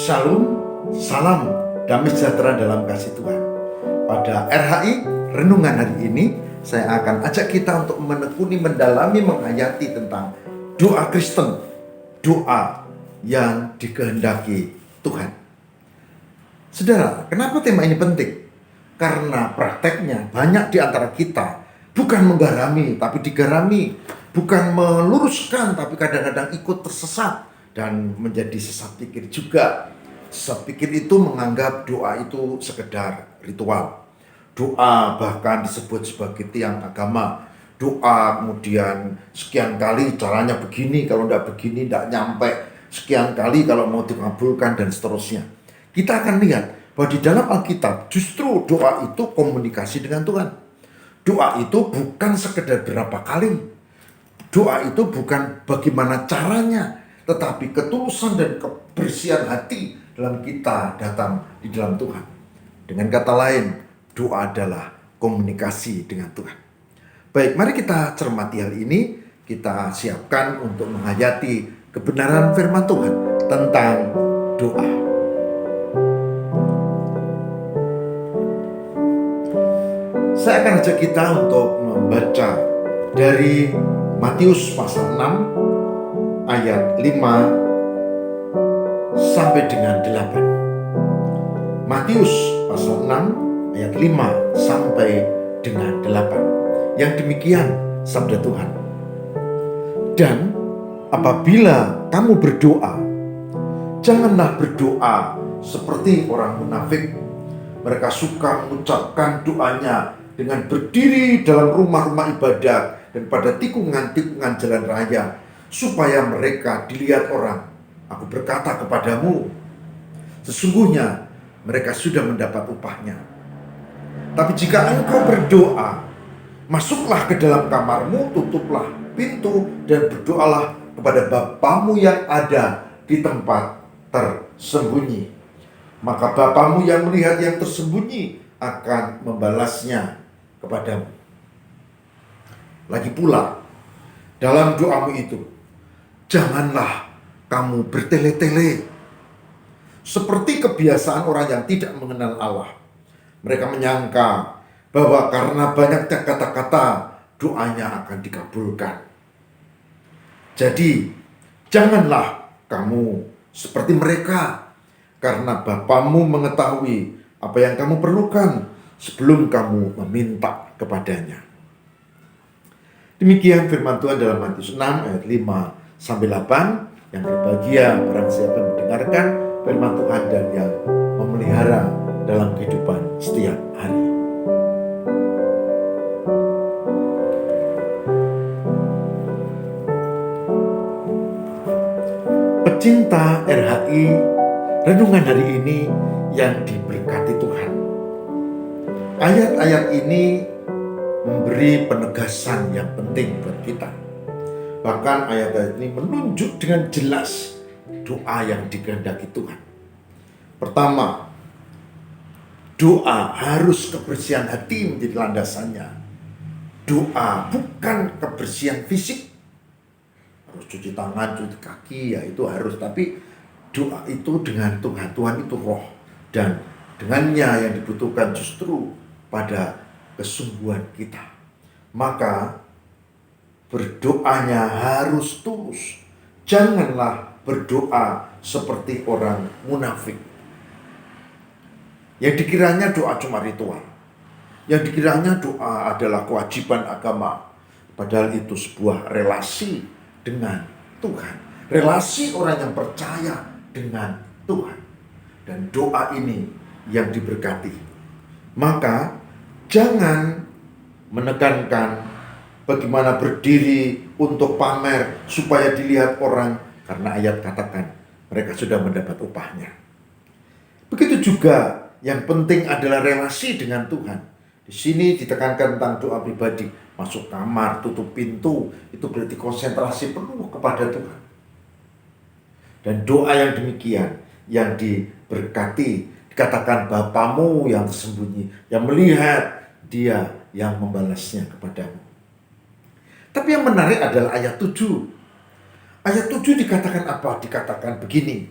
Shalom, salam damai sejahtera dalam kasih Tuhan. Pada RHI Renungan hari ini, saya akan ajak kita untuk menekuni, mendalami, menghayati tentang doa Kristen, doa yang dikehendaki Tuhan. Saudara, kenapa tema ini penting? Karena prakteknya banyak di antara kita bukan menggarami, tapi digarami, bukan meluruskan, tapi kadang-kadang ikut tersesat dan menjadi sesat pikir juga. Sesat pikir itu menganggap doa itu sekedar ritual. Doa bahkan disebut sebagai tiang agama. Doa kemudian sekian kali caranya begini, kalau tidak begini tidak nyampe. Sekian kali kalau mau dikabulkan dan seterusnya. Kita akan lihat bahwa di dalam Alkitab justru doa itu komunikasi dengan Tuhan. Doa itu bukan sekedar berapa kali. Doa itu bukan bagaimana caranya, tetapi ketulusan dan kebersihan hati dalam kita datang di dalam Tuhan. Dengan kata lain, doa adalah komunikasi dengan Tuhan. Baik, mari kita cermati hal ini. Kita siapkan untuk menghayati kebenaran firman Tuhan tentang doa. Saya akan ajak kita untuk membaca dari Matius pasal 6 ayat 5 sampai dengan 8. Matius pasal 6 ayat 5 sampai dengan 8. Yang demikian sabda Tuhan. Dan apabila kamu berdoa, janganlah berdoa seperti orang munafik. Mereka suka mengucapkan doanya dengan berdiri dalam rumah-rumah ibadat dan pada tikungan-tikungan jalan raya, supaya mereka dilihat orang. Aku berkata kepadamu, sesungguhnya mereka sudah mendapat upahnya. Tapi jika engkau berdoa, masuklah ke dalam kamarmu, tutuplah pintu, dan berdoalah kepada Bapamu yang ada di tempat tersembunyi. Maka Bapamu yang melihat yang tersembunyi akan membalasnya kepadamu. Lagi pula, dalam doamu itu, janganlah kamu bertele-tele seperti kebiasaan orang yang tidak mengenal Allah. Mereka menyangka bahwa karena banyaknya kata-kata, doanya akan dikabulkan. Jadi, janganlah kamu seperti mereka, karena Bapamu mengetahui apa yang kamu perlukan sebelum kamu meminta kepadanya. Demikian firman Tuhan dalam Matius 6 ayat 5 sampai 8. Yang berbahagia barang siapa yang mendengarkan firman Tuhan dan yang memelihara dalam kehidupan setiap hari. Pecinta RHI, renungan hari ini yang diberkati Tuhan. Ayat-ayat ini memberi penegasan yang penting buat kita. Bahkan ayat-ayat ini menunjuk dengan jelas doa yang dikehendaki Tuhan. Pertama, doa harus kebersihan hati menjadi landasannya. Doa bukan kebersihan fisik. Harus cuci tangan, cuci kaki, ya itu harus. Tapi doa itu dengan Tuhan. Tuhan itu roh. Dan dengannya yang dibutuhkan justru pada kesungguhan kita. Maka berdoanya harus tulus. Janganlah berdoa seperti orang munafik, yang dikiranya doa cuma ritual, yang dikiranya doa adalah kewajiban agama. Padahal itu sebuah relasi dengan Tuhan, relasi orang yang percaya dengan Tuhan. Dan doa ini yang diberkati. Maka jangan menekankan bagaimana berdiri untuk pamer supaya dilihat orang, karena ayat katakan mereka sudah mendapat upahnya. Begitu juga yang penting adalah relasi dengan Tuhan. Di sini ditekankan tentang doa pribadi. Masuk kamar, tutup pintu, itu berarti konsentrasi penuh kepada Tuhan. Dan doa yang demikian yang diberkati, dikatakan Bapamu yang tersembunyi, yang melihat, Dia yang membalasnya kepadamu. Tapi yang menarik adalah ayat 7. Ayat 7 dikatakan apa? Dikatakan begini.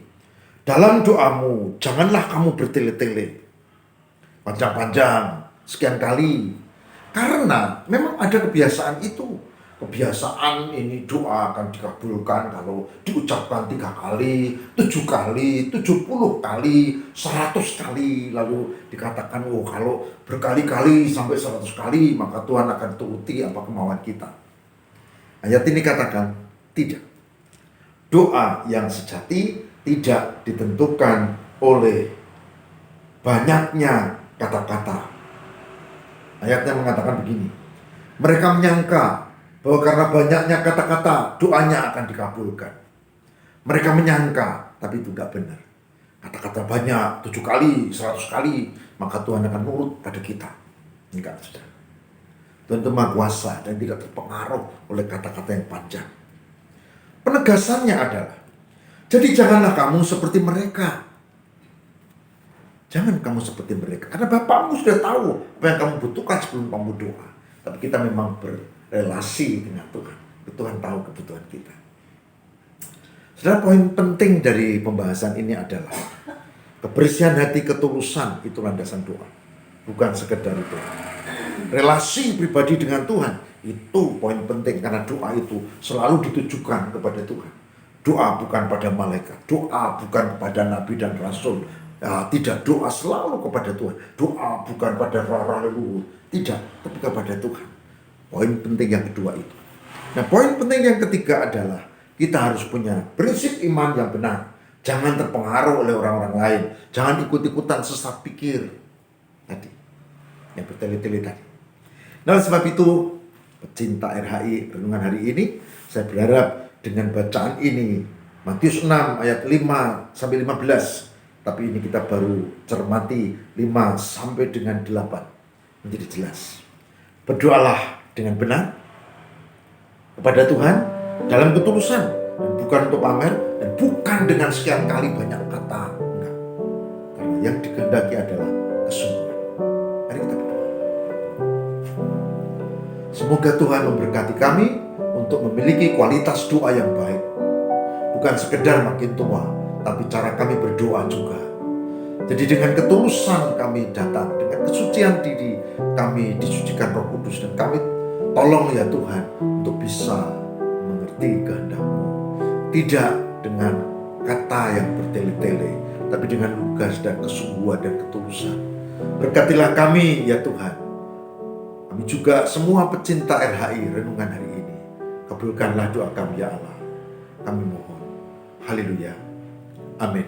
Dalam doamu, janganlah kamu bertele-tele, panjang-panjang, sekian kali. Karena memang ada kebiasaan itu. Kebiasaan ini doa akan dikabulkan kalau diucapkan 3 kali, 7 kali, 70 kali, 100 kali. Lalu dikatakan, oh kalau berkali-kali sampai 100 kali, maka Tuhan akan turuti apa kemauan kita. Ayat ini katakan, tidak. Doa yang sejati tidak ditentukan oleh banyaknya kata-kata. Ayatnya mengatakan begini, mereka menyangka bahwa karena banyaknya kata-kata doanya akan dikabulkan. Mereka menyangka, tapi itu tidak benar. Kata-kata banyak, 7 kali, 100 kali, maka Tuhan akan nurut pada kita. Enggak, saudara. Tuhan itu Maha Kuasa dan tidak terpengaruh oleh kata-kata yang panjang. Penegasannya adalah, jadi janganlah kamu seperti mereka. Jangan kamu seperti mereka. Karena Bapakmu sudah tahu apa yang kamu butuhkan sebelum kamu doa. Tapi kita memang berrelasi dengan Tuhan. Tuhan tahu kebutuhan kita. Saudara, poin penting dari pembahasan ini adalah kebersihan hati, ketulusan itu landasan doa. Bukan sekedar itu. Relasi pribadi dengan Tuhan itu poin penting, karena doa itu selalu ditujukan kepada Tuhan. Doa bukan pada malaikat, doa bukan kepada nabi dan rasul. Tidak, doa selalu kepada Tuhan. Doa bukan pada para leluhur, tidak, tapi kepada Tuhan. Poin penting yang kedua itu. Nah, poin penting yang ketiga adalah kita harus punya prinsip iman yang benar. Jangan terpengaruh oleh orang-orang lain. Jangan ikut-ikutan sesat pikir tadi, yang bertele-tele tadi. Nah, sebab itu pecinta RHI renungan hari ini, saya berharap dengan bacaan ini Matius 6 ayat 5 sampai 15, tapi ini kita baru cermati 5 sampai dengan 8, menjadi jelas. Berdoalah dengan benar kepada Tuhan dalam ketulusan, dan bukan untuk pamer, dan bukan dengan sekian kali banyak kata, enggak. Karena yang dikehendaki adalah kesungguhan. Mari kita berdoa. Semoga Tuhan memberkati kami untuk memiliki kualitas doa yang baik. Bukan sekedar makin tua, tapi cara kami berdoa juga. Jadi dengan ketulusan kami datang, dengan kesucian diri kami disucikan Roh Kudus, dan kami tolong ya Tuhan untuk bisa mengerti kehendak-Mu. Tidak dengan kata yang bertele-tele, tapi dengan lugas dan kesungguhan dan ketulusan. Berkatilah kami ya Tuhan. Kami juga semua pecinta RHI renungan hari ini. Kabulkanlah doa kami ya Allah. Kami mohon. Haleluya. Amin.